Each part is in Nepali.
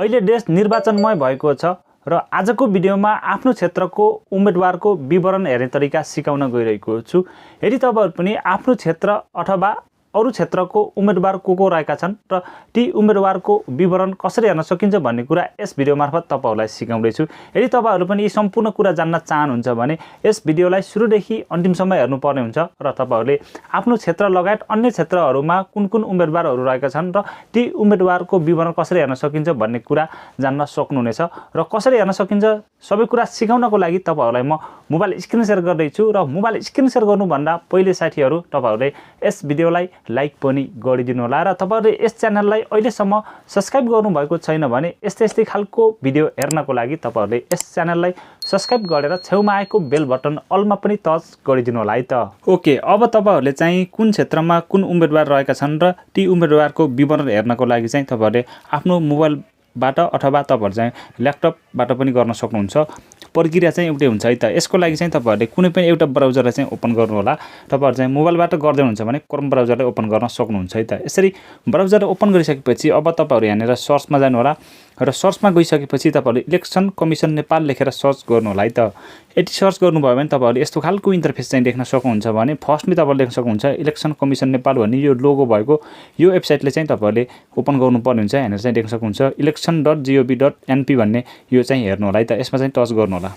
अहिले देश निर्वाचनमय भएको छ र आजको भिडियोमा आफ्नो क्षेत्रको उम्मेदवारको विवरण हेर्ने तरिका सिकाउन गइरहेको छु। यदि तपाईहरु पनि आफ्नो क्षेत्र अथवा अरु क्षेत्रको उम्मेदवार को रहेका छन् र ती उम्मेदवारको विवरण कसरी हेर्न सकिन्छ भन्ने कुरा यस भिडियो मार्फत तपाईहरुलाई सिकाउँदै छु। यदि तपाईहरु पनि यी सम्पूर्ण कुरा जान्न चाहनुहुन्छ भने यस भिडियोलाई सुरुदेखि अन्तिमसम्म हेर्नुपर्ने हुन्छ र तपाईहरुले आफ्नो क्षेत्र लगायत अन्य क्षेत्रहरुमा कुन उम्मेदवारहरु रहेका छन् र ती उम्मेदवारको विवरण कसरी हेर्न सकिन्छ भन्ने कुरा जान्न सक्नुहुनेछ र कसरी हेर्न सकिन्छ सबै कुरा सिकाउनको लागि तपाईहरुलाई म मोबाइल स्क्रिन शेयर गर्दै छु र मोबाइल स्क्रिन शेयर गर्नुभन्दा पहिले साथीहरु तपाईहरुले यस भिडियोलाई लाइक पनि गरिदिनु होला र तपाईहरुले यस च्यानललाई अहिलेसम्म सब्स्क्राइब गर्नुभएको छैन भने यस्तै खालको भिडियो हेर्नको लागि तपाईहरुले यस च्यानललाई सब्स्क्राइब गरेर छेउमा आएको बेल बटन अलमा पनि टच गरिदिनु होला है त। ओके, अब तपाईहरुले चाहिँ कुन क्षेत्रमा कुन उम्मेदवार रहेका छन् र ती उम्मेदवारको विवरण हेर्नको लागि चाहिँ तपाईहरुले आफ्नो मोबाइलबाट अथवा तपाईहरु चाहिँ ल्यापटपबाट पनि गर्न सक्नुहुन्छ। प्रक्रिया चाहिँ एउटै हुन्छ है त। यसको लागि चाहिँ तपाईहरुले कुनै पनि एउटा ब्राउजरलाई चाहिँ ओपन गर्नु होला। तपाईहरु चाहिँ मोबाइलबाट गर्दै हुनुहुन्छ भने क्रोम ब्राउजरलाई ओपन गर्न सक्नुहुन्छ है त। यसरी ब्राउजर ओपन गरिसकेपछि अब तपाईहरु यहाँनेर सर्चमा जानु होला र सर्चमा गइसकेपछि तपाईहरुले इलेक्सन कमिसन नेपाल लेखेर सर्च गर्नु होला है त। यदि सर्च गर्नुभयो भने तपाईहरुले यस्तो खालको इन्टरफेस चाहिँ देख्न सक्नुहुन्छ भने फर्स्टली तपाईहरुले देख्न सक्नुहुन्छ इलेक्सन कमिसन नेपाल भन्ने यो लोगो भएको यो वेबसाइटले चाहिँ तपाईहरुले ओपन गर्नुपर्ने हुन्छ। यहाँनेर चाहिँ देख्न सक्नुहुन्छ election.gov.np भन्ने यो चाहिँ हेर्नु होला है त। यसमा चाहिँ टच गर्नु होला।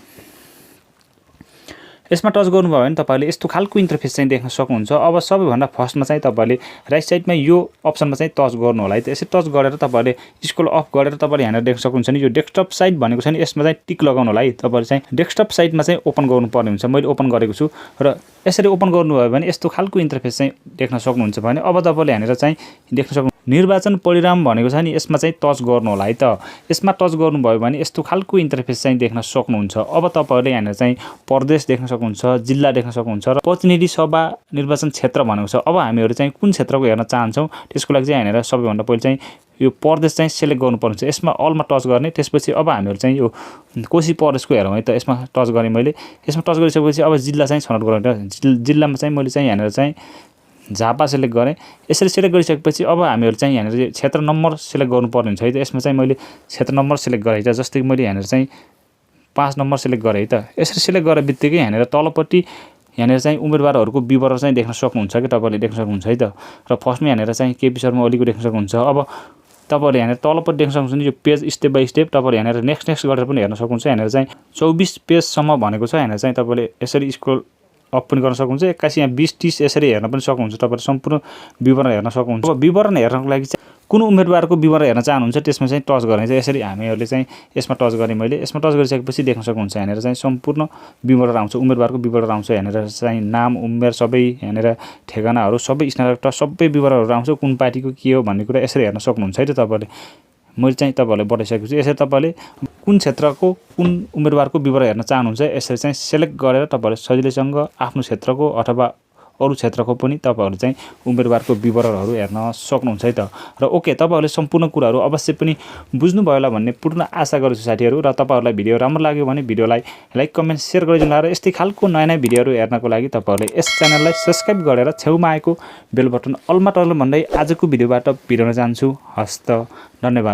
यसमा टच गर्नुभयो भने तपाईहरुले यस्तो खालको इन्टरफेस चाहिँ देख्न सक्नुहुन्छ। अब सबैभन्दा फर्स्टमा चाहिँ तपाईहरुले राइट साइडमा यो अप्सनमा चाहिँ टच गर्नु होला है त। यसरी टच गरेर तपाईहरुले स्क्रोल अप गरेर तपाईहरुले यहाँनेर देख्न सक्नुहुन्छ नि यो डेस्कटप साइट भनेको छ नि यसमा चाहिँ टिक लगाउनु होला है। तपाईहरु चाहिँ डेस्कटप साइटमा चाहिँ ओपन गर्नुपर्ने हुन्छ। मैले ओपन गरेको छु र यसरी ओपन गर्नुभयो भने यस्तो खालको इन्टरफेस चाहिँ देख्न सक्नुहुन्छ भने अब तपाईहरुले यहाँनेर चाहिँ देख्न सक्नुहुन्छ निर्वाचन परिणाम भनेको छ नि यसमा चाहिँ टच गर्नु होला है त। यसमा टच गर्नुभयो भने यस्तो खालको इन्टरफेस चाहिँ देख्न सक्नुहुन्छ। अब तपाईहरुले यहाँनेर चाहिँ प्रदेश देख्न सक्नुहुन्छ, जिल्ला देख्न सक्नुहुन्छ र प्रतिनिधि सभा निर्वाचन क्षेत्र भनेको छ। अब हामीहरु चाहिँ कुन क्षेत्रको हेर्न चाहन्छौं त्यसको लागि चाहिँ यहाँनेर सबैभन्दा पहिले चाहिँ यो प्रदेश चाहिँ सिलेक्ट गर्नुपर्ने हुन्छ। यसमा अलमा टच गर्ने। त्यसपछि अब हामीहरु चाहिँ यो कोशी प्रदेशको हेरौँ है त। यसमा टच गरे मैले। यसमा टच गरिसकेपछि अब जिल्ला चाहिँ छनौट गर्ने। जिल्लामा चाहिँ मैले चाहिँ यहाँनेर चाहिँ झापा सिलेक्ट गरेँ। यसरी सिलेक्ट गरिसकेपछि अब हामीहरु चाहिँ यहाँनेर क्षेत्र नम्बर सिलेक्ट गर्नुपर्ने हुन्छ है त। यसमा चाहिँ मैले क्षेत्र नम्बर सिलेक्ट गरेँ है त। जस्तै कि मैले यहाँनेर चाहिँ 5 नम्बर सिलेक्ट गरेँ है त। यसरी सिलेक्ट गरे बित्तिकै यहाँनेर तलपट्टि यहाँनेर चाहिँ उम्मेदवारहरुको विवरण चाहिँ देख्न सक्नुहुन्छ कि तपाईहरुले देख्न सक्नुहुन्छ है त। र फर्स्टमा यहाँनेर चाहिँ केपी शर्मा ओलीको देख्न सक्नुहुन्छ। अब तपाईहरुले यहाँनेर तलपट्टि देख्न सक्नुहुन्छ यो पेज स्टेप बाइ स्टेप तपाईहरुले यहाँनेर नेक्स्ट गरेर पनि हेर्न सक्नुहुन्छ। यहाँनेर चाहिँ 24 पेजसम्म भनेको छ। यहाँनेर चाहिँ तपाईले यसरी स्क्रोल अप पनि गर्न सक्नुहुन्छ। 81 यहाँ 20-30 यसरी हेर्न पनि सक्नुहुन्छ। तपाईहरु सम्पूर्ण विवरण हेर्न सक्नुहुन्छ। अब विवरण हेर्नको लागि चाहिँ कुन उम्मेदवारको विवरण हेर्न चाहनुहुन्छ त्यसमा चाहिँ टच गर्ने चाहिँ यसरी हामीहरुले चाहिँ यसमा टच गरे मैले। यसमा टच गरिसकेपछि देख्न सक्नुहुन्छ यहाँनेर चाहिँ सम्पूर्ण विवरण आउँछ। उम्मेदवारको विवरण आउँछ। यहाँनेर चाहिँ नाम, उमेर सबै यहाँनेर ठेगानाहरु सबै स्नातक सबै विवरणहरु आउँछ। कुन पार्टीको के हो भन्ने कुरा यसरी हेर्न सक्नुहुन्छ है त तपाईहरुले। मैले चाहिँ तपाईहरुलाई बताइसकेको छु। यसरी तपाईले कुन क्षेत्रको कुन उम्मेदवारको विवरण हेर्न चाहनुहुन्छ यसरी चाहिँ सिलेक्ट गरेर तपाईहरुले सजिलैसँग आफ्नो क्षेत्रको अथवा अरु क्षेत्रको पनि तपाईहरु चाहिँ उम्मेदवारको विवरणहरु हेर्न सक्नुहुन्छ है त। र ओके, तपाईहरुले सम्पूर्ण कुराहरु अवश्य पनि बुझ्नु भयो होला भन्ने पूर्ण आशा गर्छु साथीहरु। र तपाईहरुलाई भिडियो राम्रो लाग्यो भने भिडियोलाई लाइक, कमेन्ट, शेयर गरिदिनु होला र यस्तै खालको नयाँ भिडियोहरु हेर्नको लागि तपाईहरुले यस च्यानललाई सब्स्क्राइब गरेर छेउमा आएको बेल बटन अलमा टर्न भन्दै आजको भिडियोबाट बिराउन चाहन्छु। हस्त, धन्यवाद।